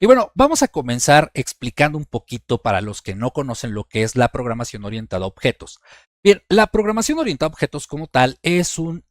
Y bueno, vamos a comenzar explicando un poquito para los que no conocen lo que es la programación orientada a objetos. Bien, la programación orientada a objetos como tal es un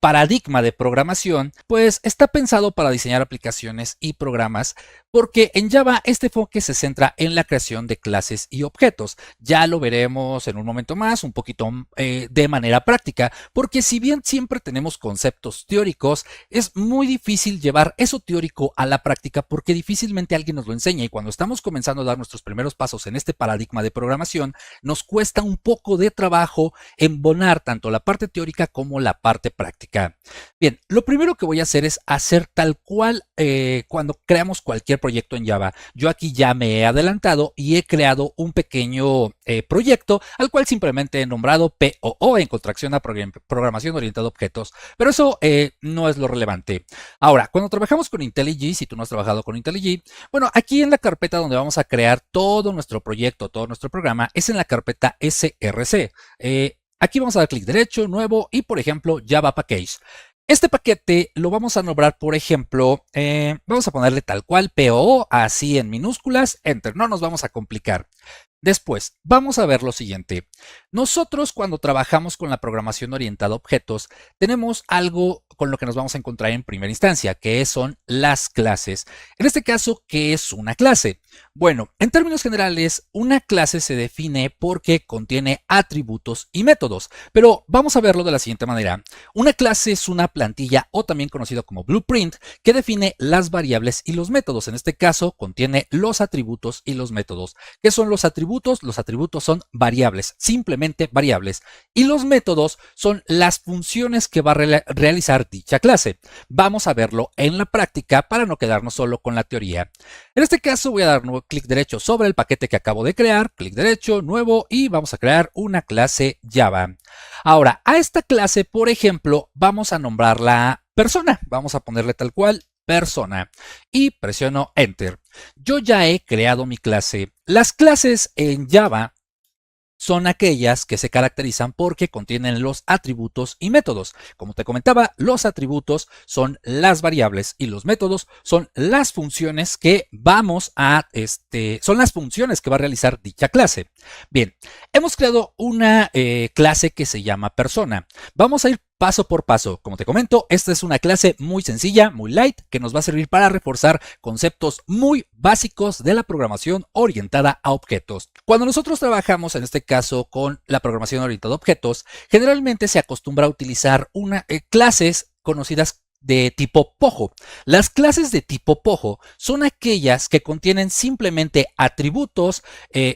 paradigma de programación, pues está pensado para diseñar aplicaciones y programas, porque en Java este enfoque se centra en la creación de clases y objetos. Ya lo veremos en un momento más, un poquito de manera práctica, porque si bien siempre tenemos conceptos teóricos, es muy difícil llevar eso teórico a la práctica porque difícilmente alguien nos lo enseña, y cuando estamos comenzando a dar nuestros primeros pasos en este paradigma de programación, nos cuesta un poco de trabajo embonar tanto la parte teórica como la parte práctica. Bien, lo primero que voy a hacer es hacer tal cual cuando creamos cualquier proyecto en Java. Yo aquí ya me he adelantado y he creado un pequeño proyecto al cual simplemente he nombrado POO, en contracción a programación orientada a objetos, pero eso no es lo relevante. Ahora, cuando trabajamos con IntelliJ, si tú no has trabajado con IntelliJ, bueno, aquí en la carpeta donde vamos a crear todo nuestro proyecto, todo nuestro programa, es en la carpeta src. Aquí vamos a dar clic derecho, nuevo y, por ejemplo, Java Package. Este paquete lo vamos a nombrar, por ejemplo, vamos a ponerle tal cual POO, así en minúsculas, Enter, no nos vamos a complicar. Después, vamos a ver lo siguiente. Nosotros cuando trabajamos con la programación orientada a objetos, tenemos algo con lo que nos vamos a encontrar en primera instancia, que son las clases. En este caso, ¿qué es una clase? Bueno, en términos generales, una clase se define porque contiene atributos y métodos, pero vamos a verlo de la siguiente manera. Una clase es una plantilla, o también conocido como blueprint, que define las variables y los métodos. En este caso, contiene los atributos y los métodos. ¿Qué son los atributos? Los atributos son variables, simplemente variables, y los métodos son las funciones que va a realizar dicha clase. Vamos a verlo en la práctica para no quedarnos solo con la teoría. En este caso voy a dar nuevo clic derecho sobre el paquete que acabo de crear, clic derecho, nuevo, y vamos a crear una clase Java. Ahora, a esta clase, por ejemplo, vamos a nombrarla persona. Vamos a ponerle tal cual persona y presiono Enter. Yo ya he creado mi clase. Las clases en Java son aquellas que se caracterizan porque contienen los atributos y métodos. Como te comentaba, los atributos son las variables y los métodos son las funciones que son las funciones que va a realizar dicha clase. Bien, hemos creado una clase que se llama persona. Vamos a ir paso por paso. Como te comento, esta es una clase muy sencilla, muy light, que nos va a servir para reforzar conceptos muy básicos de la programación orientada a objetos. Cuando nosotros trabajamos, en este caso, con la programación orientada a objetos, generalmente se acostumbra a utilizar clases conocidas de tipo POJO. Las clases de tipo POJO son aquellas que contienen simplemente atributos,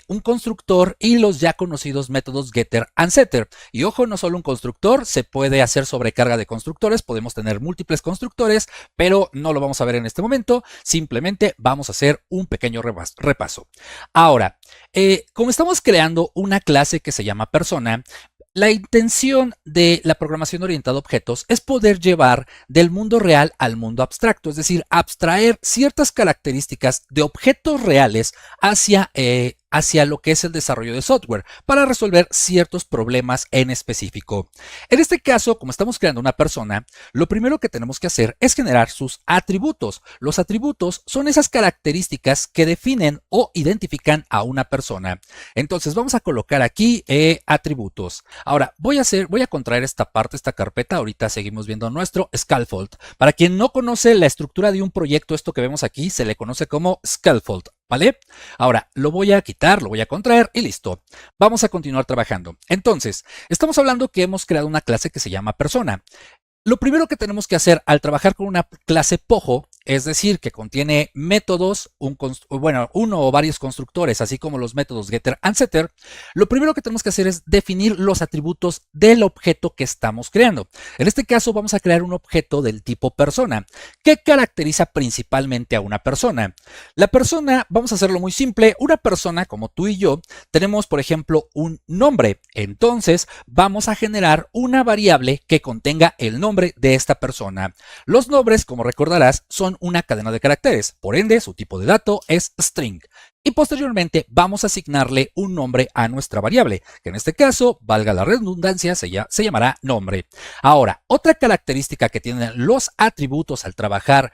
un constructor y los ya conocidos métodos getter and setter. Y ojo, no solo un constructor, se puede hacer sobrecarga de constructores, podemos tener múltiples constructores, pero no lo vamos a ver en este momento, simplemente vamos a hacer un pequeño repaso. Ahora, como estamos creando una clase que se llama persona, la intención de la programación orientada a objetos es poder llevar del mundo real al mundo abstracto, es decir, abstraer ciertas características de objetos reales hacia lo que es el desarrollo de software para resolver ciertos problemas en específico. En este caso, como estamos creando una persona, lo primero que tenemos que hacer es generar sus atributos. Los atributos son esas características que definen o identifican a una persona. Entonces vamos a colocar aquí atributos. Ahora voy a contraer esta parte, esta carpeta. Ahorita seguimos viendo nuestro scaffold. Para quien no conoce la estructura de un proyecto, esto que vemos aquí se le conoce como scaffold. ¿Vale? Ahora lo voy a quitar, lo voy a contraer y listo. Vamos a continuar trabajando. Entonces, estamos hablando que hemos creado una clase que se llama persona. Lo primero que tenemos que hacer al trabajar con una clase POJO, es decir, que contiene métodos, uno o varios constructores, así como los métodos getter and setter, lo primero que tenemos que hacer es definir los atributos del objeto que estamos creando. En este caso vamos a crear un objeto del tipo persona. ¿Qué caracteriza principalmente a una persona? La persona, vamos a hacerlo muy simple, una persona como tú y yo, tenemos por ejemplo un nombre. Entonces vamos a generar una variable que contenga el nombre de esta persona. Los nombres, como recordarás, son una cadena de caracteres, por ende su tipo de dato es string. y posteriormente vamos a asignarle un nombre a nuestra variable, que en este caso, valga la redundancia, se llamará nombre. Ahora, otra característica que tienen los atributos al trabajar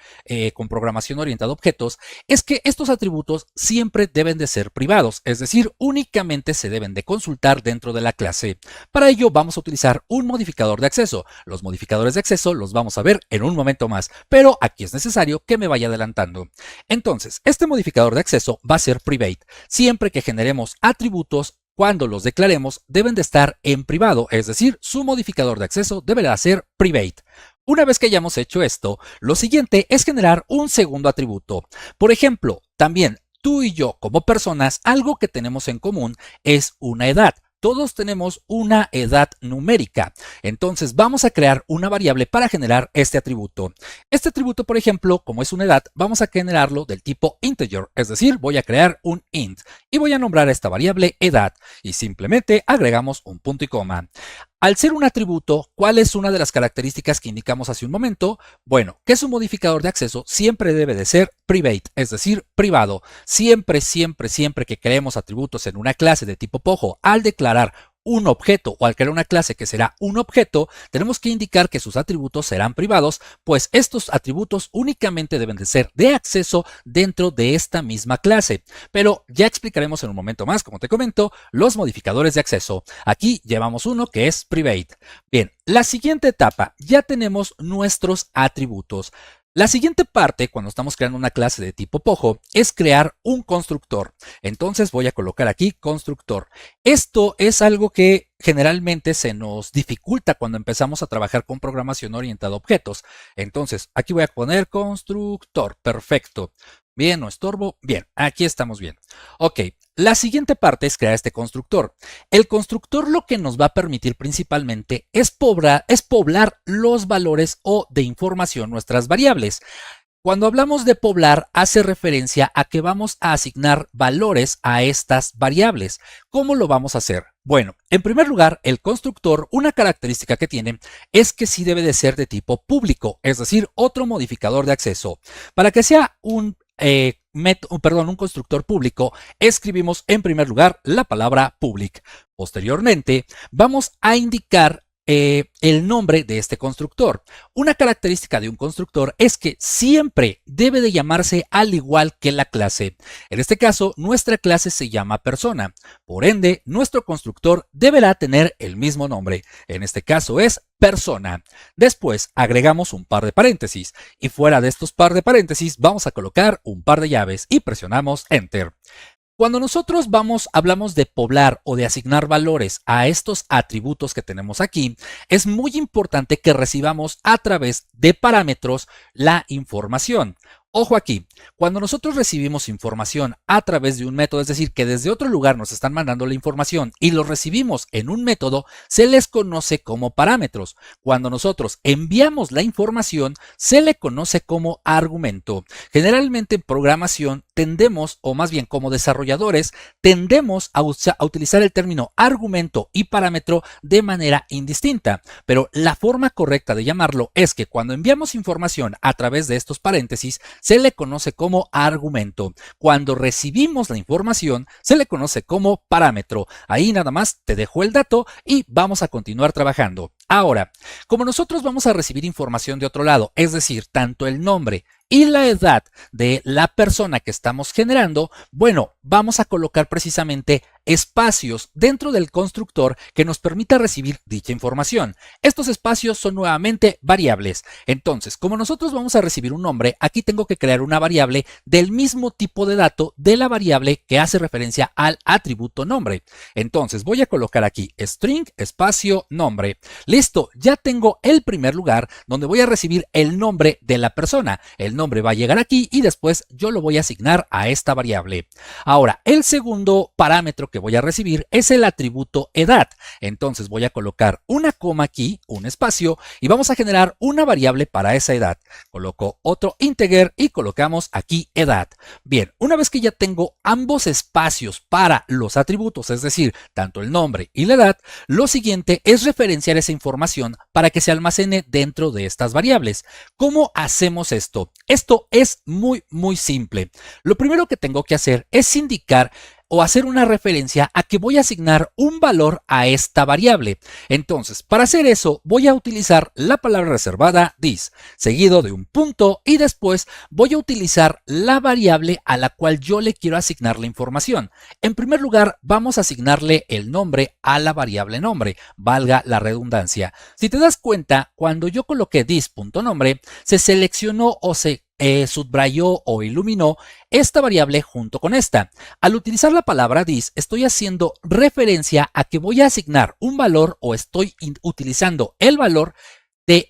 con programación orientada a objetos es que estos atributos siempre deben de ser privados, es decir, únicamente se deben de consultar dentro de la clase. Para ello vamos a utilizar un modificador de acceso. Los modificadores de acceso los vamos a ver en un momento más, pero aquí es necesario que me vaya adelantando. Entonces, este modificador de acceso va a ser private. Siempre que generemos atributos, cuando los declaremos, deben de estar en privado, es decir, su modificador de acceso deberá ser private. Una vez que hayamos hecho esto, lo siguiente es generar un segundo atributo. Por ejemplo, también tú y yo como personas, algo que tenemos en común es una edad. Todos tenemos una edad numérica. Entonces vamos a crear una variable para generar este atributo. Este atributo, por ejemplo, como es una edad, vamos a generarlo del tipo integer, es decir, voy a crear un int y voy a nombrar a esta variable edad y simplemente agregamos un punto y coma. Al ser un atributo, ¿cuál es una de las características que indicamos hace un momento? Bueno, que su modificador de acceso siempre debe de ser private, es decir, privado. Siempre que creemos atributos en una clase de tipo Pojo, al declarar un objeto o al crear una clase que será un objeto, tenemos que indicar que sus atributos serán privados, pues estos atributos únicamente deben de ser de acceso dentro de esta misma clase. Pero ya explicaremos en un momento más, como te comento, los modificadores de acceso. Aquí llevamos uno que es private. Bien, la siguiente etapa, ya tenemos nuestros atributos. La siguiente parte, cuando estamos creando una clase de tipo Pojo, es crear un constructor. Entonces voy a colocar aquí constructor. Esto es algo que generalmente se nos dificulta cuando empezamos a trabajar con programación orientada a objetos. Entonces aquí voy a poner constructor. Perfecto. Bien, no estorbo. Bien, aquí estamos bien. Ok, la siguiente parte es crear este constructor. El constructor lo que nos va a permitir principalmente es poblar los valores o de información nuestras variables. Cuando hablamos de poblar, hace referencia a que vamos a asignar valores a estas variables. ¿Cómo lo vamos a hacer? Bueno, en primer lugar, el constructor, una característica que tiene es que sí debe de ser de tipo público, es decir, otro modificador de acceso. Para que sea un constructor público, escribimos en primer lugar la palabra public. Posteriormente, vamos a indicar el nombre de este constructor. Una característica de un constructor es que siempre debe de llamarse al igual que la clase. En este caso, nuestra clase se llama persona. Por ende, nuestro constructor deberá tener el mismo nombre. En este caso es persona. Después agregamos un par de paréntesis y fuera de estos par de paréntesis vamos a colocar un par de llaves y presionamos Enter. Cuando nosotros hablamos de poblar o de asignar valores a estos atributos que tenemos aquí, es muy importante que recibamos a través de parámetros la información. Ojo aquí, cuando nosotros recibimos información a través de un método, es decir, que desde otro lugar nos están mandando la información y lo recibimos en un método, se les conoce como parámetros. Cuando nosotros enviamos la información, se le conoce como argumento. Generalmente en programación tendemos, o más bien como desarrolladores, tendemos a utilizar el término argumento y parámetro de manera indistinta, pero la forma correcta de llamarlo es que cuando enviamos información a través de estos paréntesis, se le conoce como argumento. Cuando recibimos la información, se le conoce como parámetro. Ahí nada más te dejo el dato y vamos a continuar trabajando. Ahora, como nosotros vamos a recibir información de otro lado, es decir, tanto el nombre y la edad de la persona que estamos generando, bueno, vamos a colocar precisamente espacios dentro del constructor que nos permita recibir dicha información. Estos espacios son nuevamente variables. Entonces, como nosotros vamos a recibir un nombre, aquí tengo que crear una variable del mismo tipo de dato de la variable que hace referencia al atributo nombre. Entonces, voy a colocar aquí string espacio nombre. Listo, ya tengo el primer lugar donde voy a recibir el nombre de la persona. El nombre va a llegar aquí y después yo lo voy a asignar a esta variable. Ahora, el segundo parámetro que voy a recibir es el atributo edad. Entonces voy a colocar una coma aquí, un espacio, y vamos a generar una variable para esa edad. Coloco otro integer y colocamos aquí edad. Bien, una vez que ya tengo ambos espacios para los atributos, es decir, tanto el nombre y la edad, lo siguiente es referenciar esa información para que se almacene dentro de estas variables. ¿Cómo hacemos esto? Esto es muy simple. Lo primero que tengo que hacer es indicar o hacer una referencia a que voy a asignar un valor a esta variable. Entonces, para hacer eso, voy a utilizar la palabra reservada this, seguido de un punto, y después voy a utilizar la variable a la cual yo le quiero asignar la información. En primer lugar, vamos a asignarle el nombre a la variable nombre, valga la redundancia. Si te das cuenta, cuando yo coloqué this.nombre, se seleccionó o se subrayó o iluminó esta variable junto con esta. Al utilizar la palabra this, estoy haciendo referencia a que voy a asignar un valor o estoy utilizando el valor de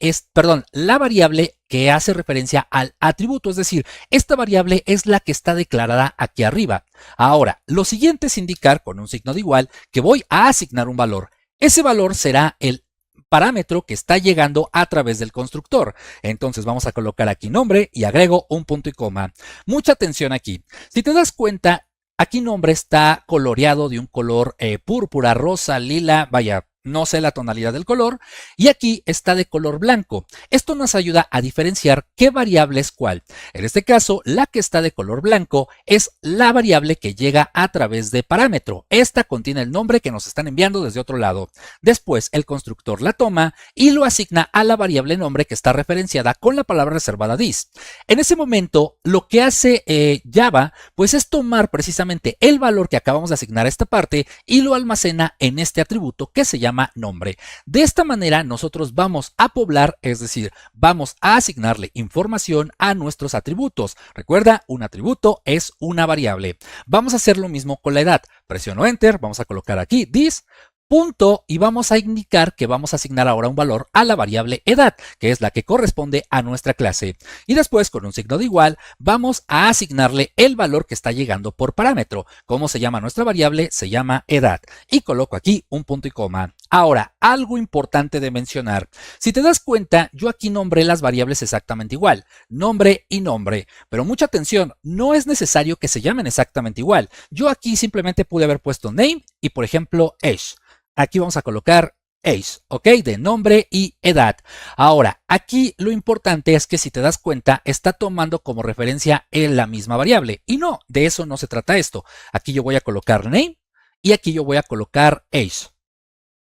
la variable que hace referencia al atributo, es decir, esta variable es la que está declarada aquí arriba. Ahora, lo siguiente es indicar con un signo de igual que voy a asignar un valor. Ese valor será el parámetro que está llegando a través del constructor. Entonces vamos a colocar aquí nombre y agrego un punto y coma. Mucha atención aquí. Si te das cuenta, aquí nombre está coloreado de un color púrpura, rosa, lila, vaya, no sé la tonalidad del color, y aquí está de color blanco. Esto nos ayuda a diferenciar qué variable es cuál. En este caso, la que está de color blanco es la variable que llega a través de parámetro. Esta contiene el nombre que nos están enviando desde otro lado. Después, el constructor la toma y lo asigna a la variable nombre que está referenciada con la palabra reservada this. En ese momento, lo que hace Java, pues es tomar precisamente el valor que acabamos de asignar a esta parte y lo almacena en este atributo que se llama nombre. De esta manera nosotros vamos a poblar, es decir, vamos a asignarle información a nuestros atributos. Recuerda, un atributo es una variable. Vamos a hacer lo mismo con la edad. Presiono Enter, vamos a colocar aquí this, punto, y vamos a indicar que vamos a asignar ahora un valor a la variable edad, que es la que corresponde a nuestra clase. Y después, con un signo de igual, vamos a asignarle el valor que está llegando por parámetro. ¿Cómo se llama nuestra variable? Se llama edad. Y coloco aquí un punto y coma. Ahora, algo importante de mencionar. Si te das cuenta, yo aquí nombré las variables exactamente igual, nombre y nombre. Pero mucha atención, no es necesario que se llamen exactamente igual. Yo aquí simplemente pude haber puesto name y, por ejemplo, age. Aquí vamos a colocar age, ¿ok? De nombre y edad. Ahora, aquí lo importante es que si te das cuenta, está tomando como referencia en la misma variable. Y no, de eso no se trata esto. Aquí yo voy a colocar name y aquí yo voy a colocar age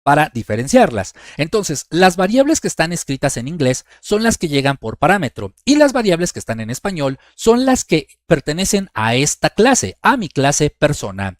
para diferenciarlas. Entonces, las variables que están escritas en inglés son las que llegan por parámetro y las variables que están en español son las que pertenecen a esta clase, a mi clase persona.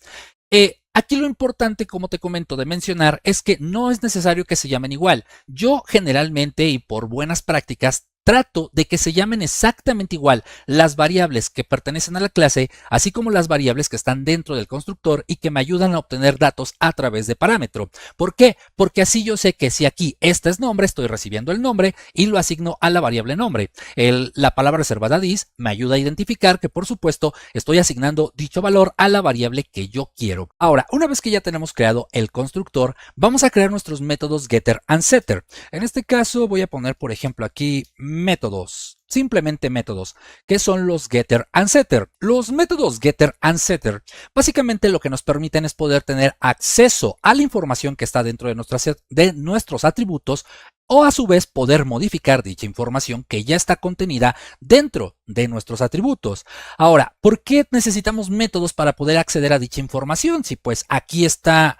Aquí lo importante, como te comento, de mencionar es que no es necesario que se llamen igual. Yo generalmente y por buenas prácticas trato de que se llamen exactamente igual las variables que pertenecen a la clase, así como las variables que están dentro del constructor y que me ayudan a obtener datos a través de parámetro. ¿Por qué? Porque así yo sé que si aquí este es nombre, estoy recibiendo el nombre y lo asigno a la variable nombre. La palabra reservada this me ayuda a identificar que, por supuesto, estoy asignando dicho valor a la variable que yo quiero. Ahora, una vez que ya tenemos creado el constructor, vamos a crear nuestros métodos getter and setter. En este caso voy a poner, por ejemplo, aquí métodos, simplemente métodos, que son los getter and setter. Los métodos getter and setter básicamente lo que nos permiten es poder tener acceso a la información que está dentro de nuestros atributos o a su vez poder modificar dicha información que ya está contenida dentro de nuestros atributos. Ahora, ¿por qué necesitamos métodos para poder acceder a dicha información? Si pues aquí están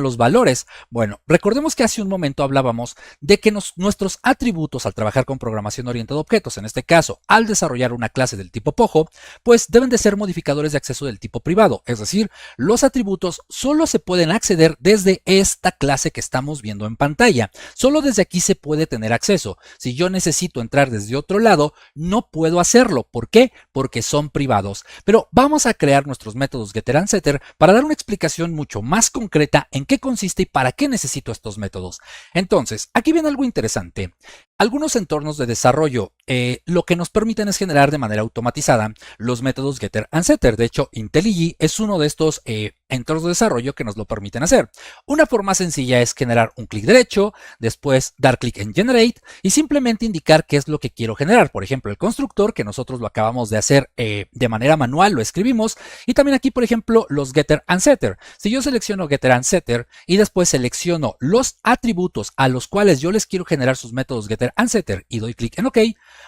los valores. Bueno, recordemos que hace un momento hablábamos de que nuestros atributos al trabajar con programación orientada a objetos, en este caso al desarrollar una clase del tipo POJO, pues deben de ser modificadores de acceso del tipo privado, es decir, los atributos solo se pueden acceder desde esta clase que estamos viendo en pantalla. Solo desde aquí se puede tener acceso. Si yo necesito entrar desde otro lado, no puedo hacerlo. ¿Por qué? Porque son privados. Pero vamos a crear nuestros métodos getter and setter para dar una explicación mucho más concreta en qué consiste y para qué necesito estos métodos. Entonces, aquí viene algo interesante. Algunos entornos de desarrollo lo que nos permiten es generar de manera automatizada los métodos getter and setter. De hecho, IntelliJ es uno de estos entornos de desarrollo que nos lo permiten hacer. Una forma sencilla es generar un clic derecho, después dar clic en Generate y simplemente indicar qué es lo que quiero generar. Por ejemplo, el constructor, que nosotros lo acabamos de hacer de manera manual, lo escribimos. Y también aquí, por ejemplo, los getter and setter. Si yo selecciono getter and setter y después selecciono los atributos a los cuales yo les quiero generar sus métodos getter and setter y doy clic en OK,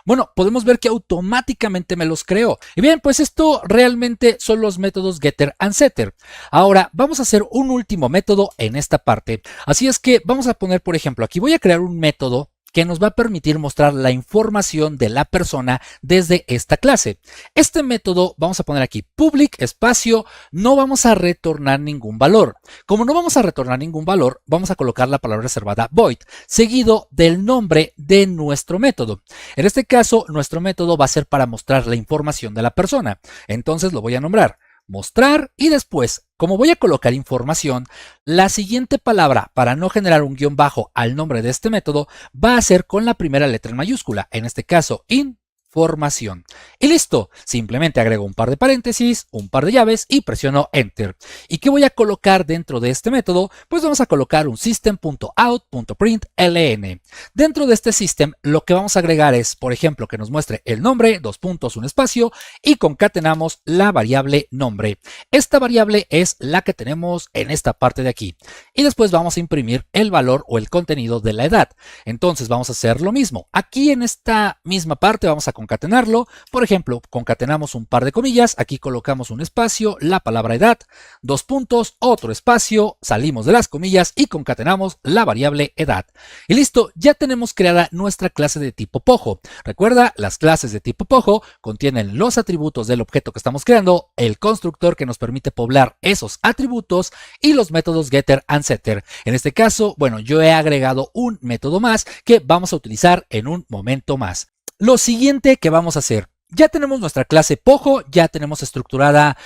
bueno, podemos ver que automáticamente me los creó. Y bien, pues esto realmente son los métodos getter and setter. Ahora vamos a hacer un último método en esta parte. Así es que vamos a poner, por ejemplo, aquí voy a crear un método que nos va a permitir mostrar la información de la persona desde esta clase. Este método vamos a poner aquí public espacio, no vamos a retornar ningún valor. Como no vamos a retornar ningún valor, vamos a colocar la palabra reservada void, seguido del nombre de nuestro método. En este caso, nuestro método va a ser para mostrar la información de la persona. Entonces lo voy a nombrar mostrar y después, como voy a colocar información, la siguiente palabra para no generar un guión bajo al nombre de este método va a ser con la primera letra en mayúscula, en este caso información. Y listo, simplemente agrego un par de paréntesis, un par de llaves y presiono Enter. ¿Y qué voy a colocar dentro de este método? Pues vamos a colocar un system.out.println. Dentro de este system lo que vamos a agregar es, por ejemplo, que nos muestre el nombre, dos puntos, un espacio y concatenamos la variable nombre. Esta variable es la que tenemos en esta parte de aquí. Y después vamos a imprimir el valor o el contenido de la edad. Entonces vamos a hacer lo mismo. Aquí en esta misma parte vamos a concatenarlo. Por ejemplo, concatenamos un par de comillas, aquí colocamos un espacio, la palabra edad, dos puntos, otro espacio, salimos de las comillas y concatenamos la variable edad. Y listo, ya tenemos creada nuestra clase de tipo Pojo. Recuerda, las clases de tipo Pojo contienen los atributos del objeto que estamos creando, el constructor que nos permite poblar esos atributos y los métodos getter and setter. En este caso, bueno, yo he agregado un método más que vamos a utilizar en un momento más. Lo siguiente que vamos a hacer, ya tenemos nuestra clase Pojo, ya tenemos estructurada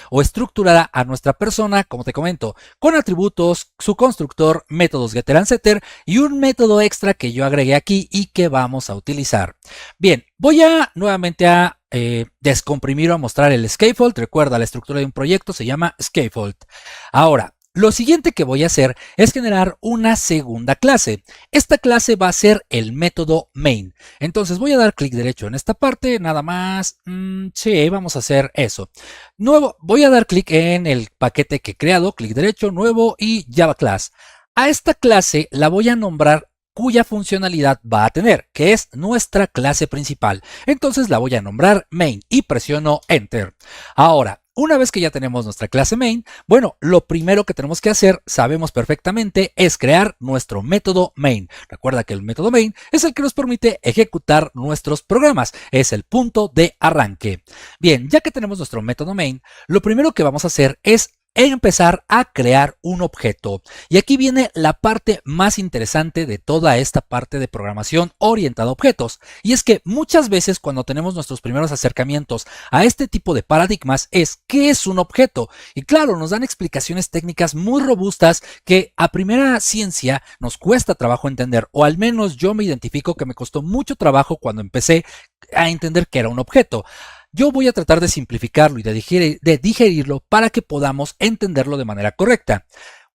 a nuestra persona, como te comento, con atributos, su constructor, métodos getter and setter y un método extra que yo agregué aquí y que vamos a utilizar. Bien, voy a nuevamente a descomprimir o a mostrar el scaffold. Recuerda, la estructura de un proyecto se llama scaffold. Ahora, lo siguiente que voy a hacer es generar una segunda clase. Esta clase va a ser el método main. Entonces voy a dar clic derecho en esta parte, nada más. Sí, vamos a hacer eso. Nuevo, voy a dar clic en el paquete que he creado, clic derecho, nuevo y Java Class. A esta clase la voy a nombrar cuya funcionalidad va a tener, que es nuestra clase principal. Entonces la voy a nombrar main y presiono Enter. Ahora, una vez que ya tenemos nuestra clase main, bueno, lo primero que tenemos que hacer, sabemos perfectamente, es crear nuestro método main. Recuerda que el método main es el que nos permite ejecutar nuestros programas, es el punto de arranque. Bien, ya que tenemos nuestro método main, lo primero que vamos a hacer es empezar a crear un objeto. Y aquí viene la parte más interesante de toda esta parte de programación orientada a objetos. Y es que muchas veces cuando tenemos nuestros primeros acercamientos a este tipo de paradigmas es ¿qué es un objeto? Y claro, nos dan explicaciones técnicas muy robustas que a primera ciencia nos cuesta trabajo entender, o al menos yo me identifico que me costó mucho trabajo cuando empecé a entender qué era un objeto. Yo voy a tratar de simplificarlo y de digerirlo para que podamos entenderlo de manera correcta.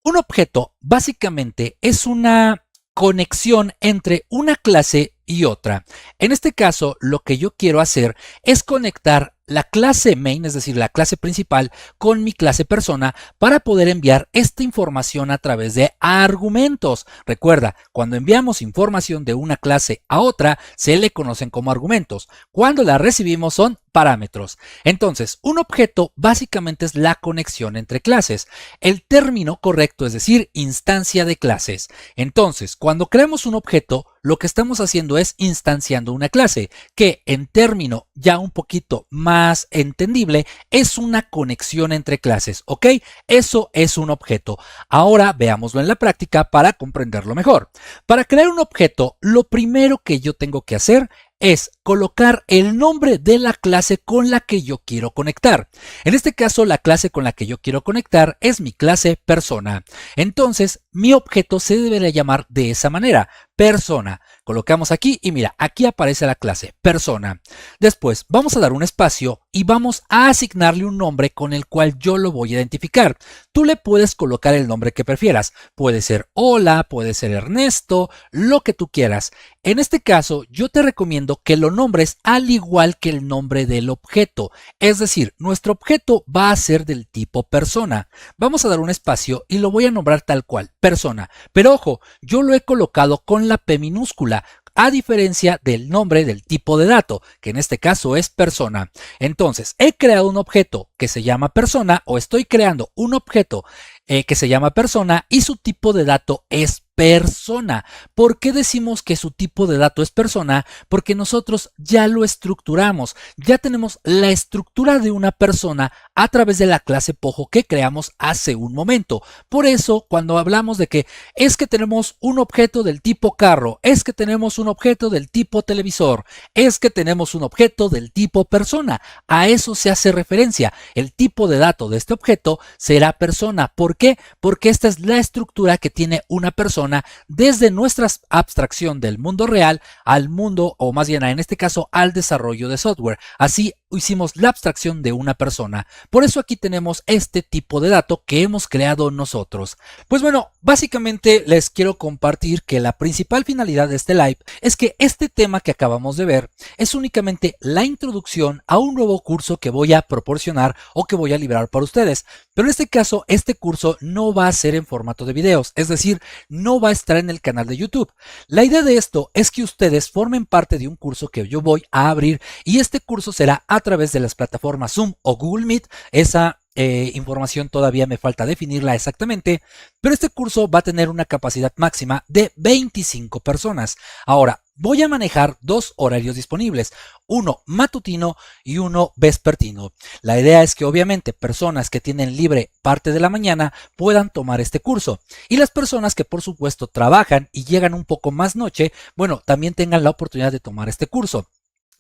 Un objeto básicamente es una conexión entre una clase y otra. En este caso, lo que yo quiero hacer es conectar la clase main, es decir, la clase principal, con mi clase persona para poder enviar esta información a través de argumentos. Recuerda, cuando enviamos información de una clase a otra, se le conocen como argumentos. Cuando la recibimos son parámetros. Entonces, un objeto básicamente es la conexión entre clases. El término correcto es decir, instancia de clases. Entonces, cuando creamos un objeto, lo que estamos haciendo es instanciando una clase, que en término ya un poquito más entendible, es una conexión entre clases, ¿ok? Eso es un objeto. Ahora veámoslo en la práctica para comprenderlo mejor. Para crear un objeto, lo primero que yo tengo que hacer es colocar el nombre de la clase con la que yo quiero conectar. En este caso, la clase con la que yo quiero conectar es mi clase persona. Entonces, mi objeto se debería llamar de esa manera, persona. Colocamos aquí y mira, aquí aparece la clase persona. Después vamos a dar un espacio y vamos a asignarle un nombre con el cual yo lo voy a identificar. Tú le puedes colocar el nombre que prefieras. Puede ser hola, puede ser Ernesto, lo que tú quieras. En este caso, yo te recomiendo que lo nombres al igual que el nombre del objeto. Es decir, nuestro objeto va a ser del tipo persona. Vamos a dar un espacio y lo voy a nombrar tal cual, persona. Pero ojo, yo lo he colocado con la P minúscula, a diferencia del nombre del tipo de dato, que en este caso es persona. Entonces, he creado un objeto que se llama persona o estoy creando un objeto que se llama persona y su tipo de dato es persona. ¿Por qué decimos que su tipo de dato es persona? Porque nosotros ya lo estructuramos, ya tenemos la estructura de una persona a través de la clase Pojo que creamos hace un momento. Por eso, cuando hablamos de que es que tenemos un objeto del tipo carro, es que tenemos un objeto del tipo televisor, es que tenemos un objeto del tipo persona, a eso se hace referencia. El tipo de dato de este objeto será persona. ¿Por qué? Porque esta es la estructura que tiene una persona desde nuestra abstracción del mundo real al mundo, o más bien en este caso, al desarrollo de software. Así hicimos la abstracción de una persona. Por eso aquí tenemos este tipo de dato que hemos creado nosotros. Pues bueno, básicamente les quiero compartir que la principal finalidad de este live es que este tema que acabamos de ver es únicamente la introducción a un nuevo curso que voy a proporcionar o que voy a liberar para ustedes. Pero en este caso, este curso no va a ser en formato de videos, es decir, no va a estar en el canal de YouTube. La idea de esto es que ustedes formen parte de un curso que yo voy a abrir y este curso será a través de las plataformas Zoom o Google Meet. Esa información todavía me falta definirla exactamente, pero este curso va a tener una capacidad máxima de 25 personas. Ahora, voy a manejar dos horarios disponibles, uno matutino y uno vespertino. La idea es que obviamente personas que tienen libre parte de la mañana puedan tomar este curso y las personas que por supuesto trabajan y llegan un poco más noche, bueno, también tengan la oportunidad de tomar este curso.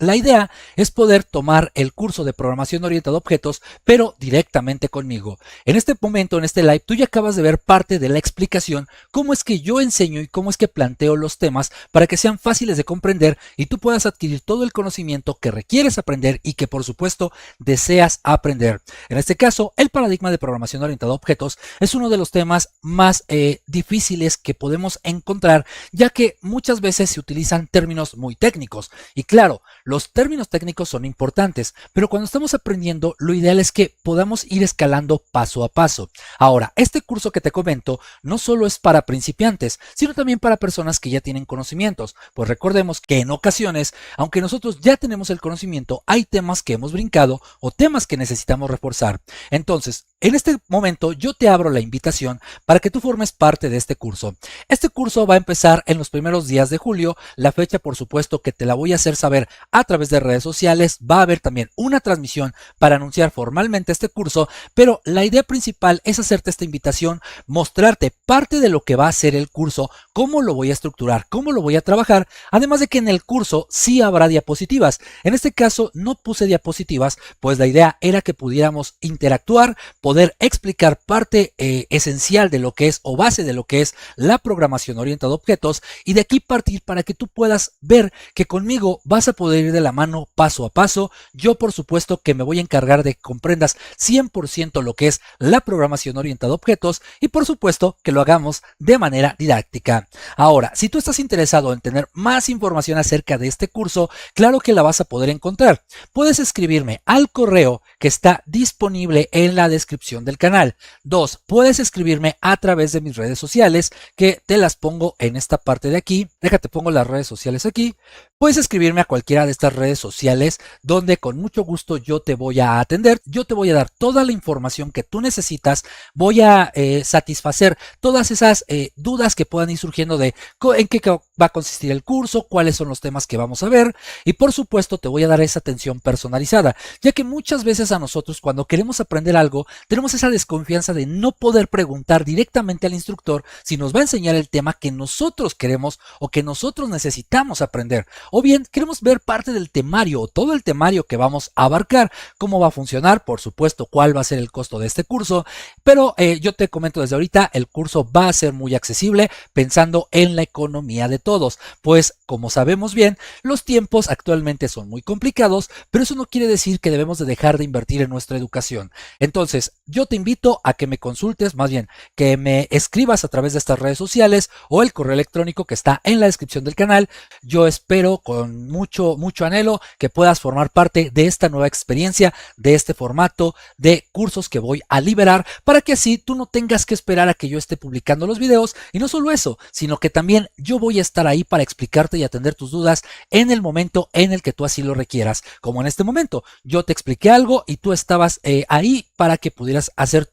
La idea es poder tomar el curso de programación orientada a objetos, pero directamente conmigo. En este momento, en este live, tú ya acabas de ver parte de la explicación, cómo es que yo enseño y cómo es que planteo los temas para que sean fáciles de comprender y tú puedas adquirir todo el conocimiento que requieres aprender y que por supuesto deseas aprender. En este caso, el paradigma de programación orientada a objetos es uno de los temas más difíciles que podemos encontrar, ya que muchas veces se utilizan términos muy técnicos y claro, los términos técnicos son importantes, pero cuando estamos aprendiendo, lo ideal es que podamos ir escalando paso a paso. Ahora, este curso que te comento no solo es para principiantes, sino también para personas que ya tienen conocimientos. Pues recordemos que en ocasiones, aunque nosotros ya tenemos el conocimiento, hay temas que hemos brincado o temas que necesitamos reforzar. Entonces, en este momento yo te abro la invitación para que tú formes parte de este curso. Este curso va a empezar en los primeros días de julio. La fecha, por supuesto, que te la voy a hacer saber a través de redes sociales. Va a haber también una transmisión para anunciar formalmente este curso, pero la idea principal es hacerte esta invitación, mostrarte parte de lo que va a ser el curso, cómo lo voy a estructurar, cómo lo voy a trabajar, además de que en el curso sí habrá diapositivas. En este caso no puse diapositivas, pues la idea era que pudiéramos interactuar, poder explicar parte esencial de lo que es o base de lo que es la programación orientada a objetos y de aquí partir para que tú puedas ver que conmigo vas a poder ir de la mano paso a paso. Yo por supuesto que me voy a encargar de que comprendas 100% lo que es la programación orientada a objetos y por supuesto que lo hagamos de manera didáctica. Ahora, si tú estás interesado en tener más información acerca de este curso, claro que la vas a poder encontrar. Puedes escribirme al correo que está disponible en la descripción del canal. 2. Puedes escribirme a través de mis redes sociales que te las pongo en esta parte de aquí. Déjate, pongo las redes sociales aquí. Puedes escribirme a cualquiera de estas redes sociales donde con mucho gusto yo te voy a atender. Yo te voy a dar toda la información que tú necesitas. Voy a satisfacer todas esas dudas que puedan ir surgiendo de en qué va a consistir el curso, cuáles son los temas que vamos a ver y por supuesto te voy a dar esa atención personalizada, ya que muchas veces a nosotros cuando queremos aprender algo tenemos esa desconfianza de no poder preguntar directamente al instructor si nos va a enseñar el tema que nosotros queremos o que nosotros necesitamos aprender. O bien queremos ver parte del temario o todo el temario que vamos a abarcar, cómo va a funcionar, por supuesto, cuál va a ser el costo de este curso, pero yo te comento desde ahorita, el curso va a ser muy accesible pensando en la economía de todos, pues como sabemos bien, los tiempos actualmente son muy complicados, pero eso no quiere decir que debemos de dejar de invertir en nuestra educación. Entonces, yo te invito a que me consultes, más bien, que me escribas a través de estas redes sociales o el correo electrónico que está en la descripción del canal. Yo espero con mucho anhelo que puedas formar parte de esta nueva experiencia, de este formato de cursos que voy a liberar, para que así tú no tengas que esperar a que yo esté publicando los videos, y no solo eso, sino que también yo voy a estar ahí para explicarte y atender tus dudas en el momento en el que tú así lo requieras. Como en este momento, yo te expliqué algo y tú estabas ahí para que pudieras hacer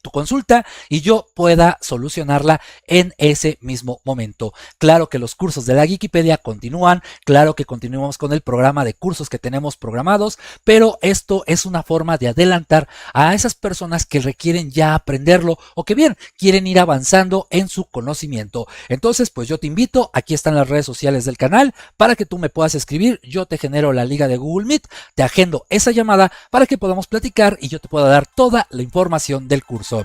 tu consulta y yo pueda solucionarla en ese mismo momento. Claro que los cursos de la Geekipedia continúan, claro que continuamos con el programa de cursos que tenemos programados, pero esto es una forma de adelantar a esas personas que requieren ya aprenderlo o que bien quieren ir avanzando en su conocimiento. Entonces, pues yo te invito, aquí están las redes sociales del canal para que tú me puedas escribir, yo te genero la liga de Google Meet, te agendo esa llamada para que podamos platicar y yo te pueda dar toda la información del curso.